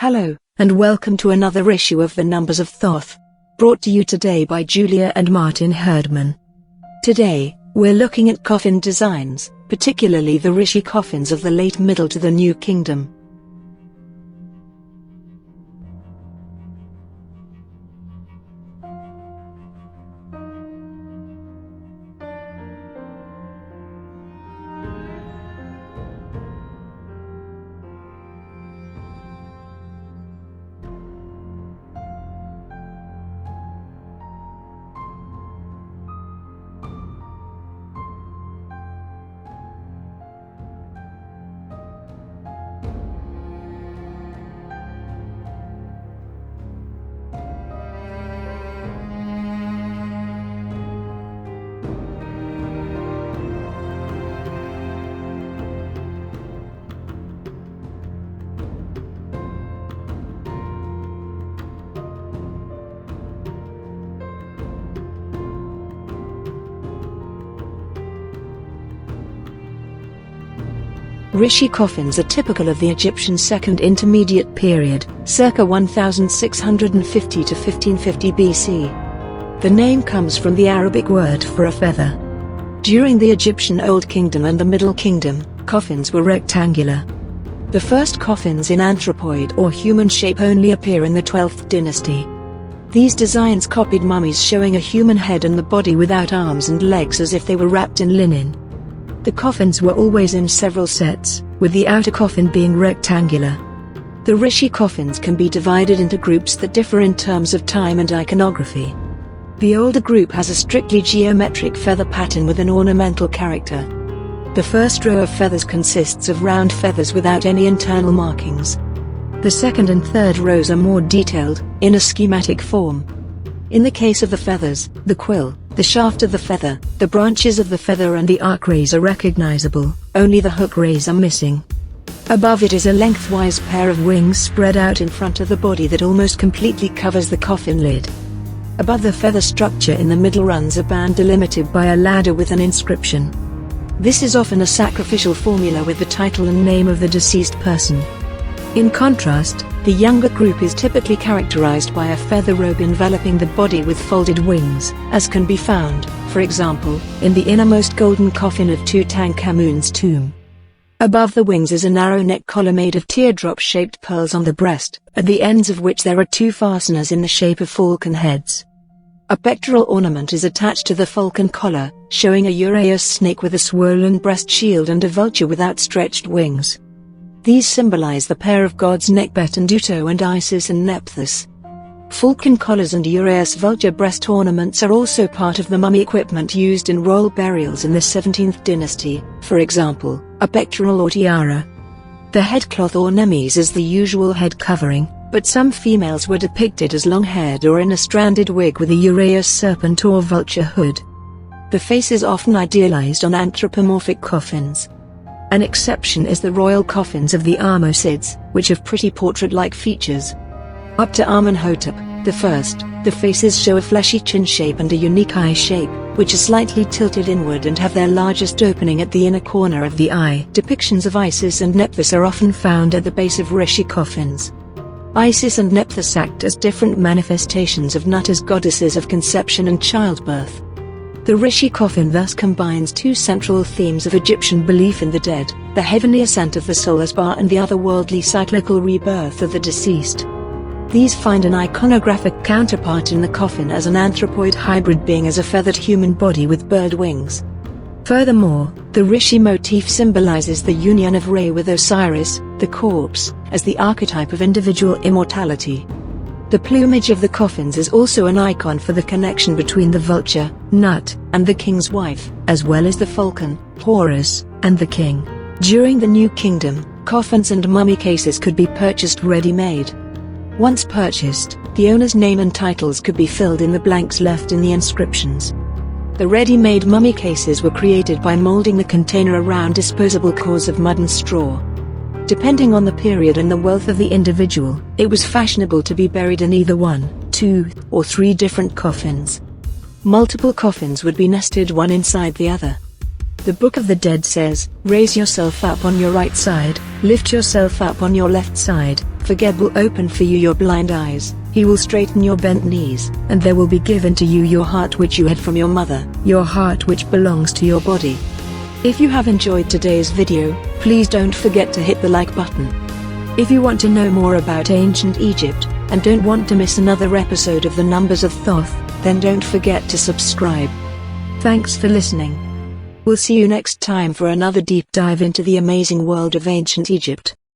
Hello, and welcome to another issue of the Numbers of Thoth, brought to you today by Julia and Martin Herdman. Today, we're looking at coffin designs, particularly the Rishi coffins of the late Middle to the New Kingdom. Rishi coffins are typical of the Egyptian Second Intermediate period, circa 1650 to 1550 BC. The name comes from the Arabic word for a feather. During the Egyptian Old Kingdom and the Middle Kingdom, coffins were rectangular. The first coffins in anthropoid or human shape only appear in the 12th dynasty. These designs copied mummies showing a human head and the body without arms and legs as if they were wrapped in linen. The coffins were always in several sets, with the outer coffin being rectangular. The Rishi coffins can be divided into groups that differ in terms of time and iconography. The older group has a strictly geometric feather pattern with an ornamental character. The first row of feathers consists of round feathers without any internal markings. The second and third rows are more detailed, in a schematic form. In the case of the feathers, the quill, the shaft of the feather, the branches of the feather and the arc rays are recognizable, only the hook rays are missing. Above it is a lengthwise pair of wings spread out in front of the body that almost completely covers the coffin lid. Above the feather structure in the middle runs a band delimited by a ladder with an inscription. This is often a sacrificial formula with the title and name of the deceased person. In contrast, the younger group is typically characterized by a feather robe enveloping the body with folded wings, as can be found, for example, in the innermost golden coffin of Tutankhamun's tomb. Above the wings is a narrow neck collar made of teardrop-shaped pearls on the breast, at the ends of which there are two fasteners in the shape of falcon heads. A pectoral ornament is attached to the falcon collar, showing a uraeus snake with a swollen breast shield and a vulture with outstretched wings. These symbolize the pair of gods Nekhbet and Uto and Isis and Nephthys. Falcon collars and uraeus vulture breast ornaments are also part of the mummy equipment used in royal burials in the 17th dynasty, for example, a pectoral or tiara. The headcloth or nemes is the usual head covering, but some females were depicted as long-haired or in a stranded wig with a uraeus serpent or vulture hood. The face is often idealized on anthropomorphic coffins. An exception is the royal coffins of the Amosids, which have pretty portrait-like features. Up to Amenhotep I, the faces show a fleshy chin shape and a unique eye shape, which are slightly tilted inward and have their largest opening at the inner corner of the eye. Depictions of Isis and Nephthys are often found at the base of Rishi coffins. Isis and Nephthys act as different manifestations of Nut as goddesses of conception and childbirth. The Rishi coffin thus combines two central themes of Egyptian belief in the dead, the heavenly ascent of the soul as Ba and the otherworldly cyclical rebirth of the deceased. These find an iconographic counterpart in the coffin as an anthropoid hybrid being as a feathered human body with bird wings. Furthermore, the Rishi motif symbolizes the union of Re with Osiris, the corpse, as the archetype of individual immortality. The plumage of the coffins is also an icon for the connection between the vulture, Nut, and the king's wife, as well as the falcon, Horus, and the king. During the New Kingdom, coffins and mummy cases could be purchased ready-made. Once purchased, the owner's name and titles could be filled in the blanks left in the inscriptions. The ready-made mummy cases were created by molding the container around disposable cores of mud and straw. Depending on the period and the wealth of the individual, it was fashionable to be buried in either 1, 2, or 3 different coffins. Multiple coffins would be nested one inside the other. The Book of the Dead says, "Raise yourself up on your right side, lift yourself up on your left side, for God will open for you your blind eyes, he will straighten your bent knees, and there will be given to you your heart which you had from your mother, your heart which belongs to your body." If you have enjoyed today's video, please don't forget to hit the like button. If you want to know more about ancient Egypt, and don't want to miss another episode of the Numbers of Thoth, then don't forget to subscribe. Thanks for listening. We'll see you next time for another deep dive into the amazing world of ancient Egypt.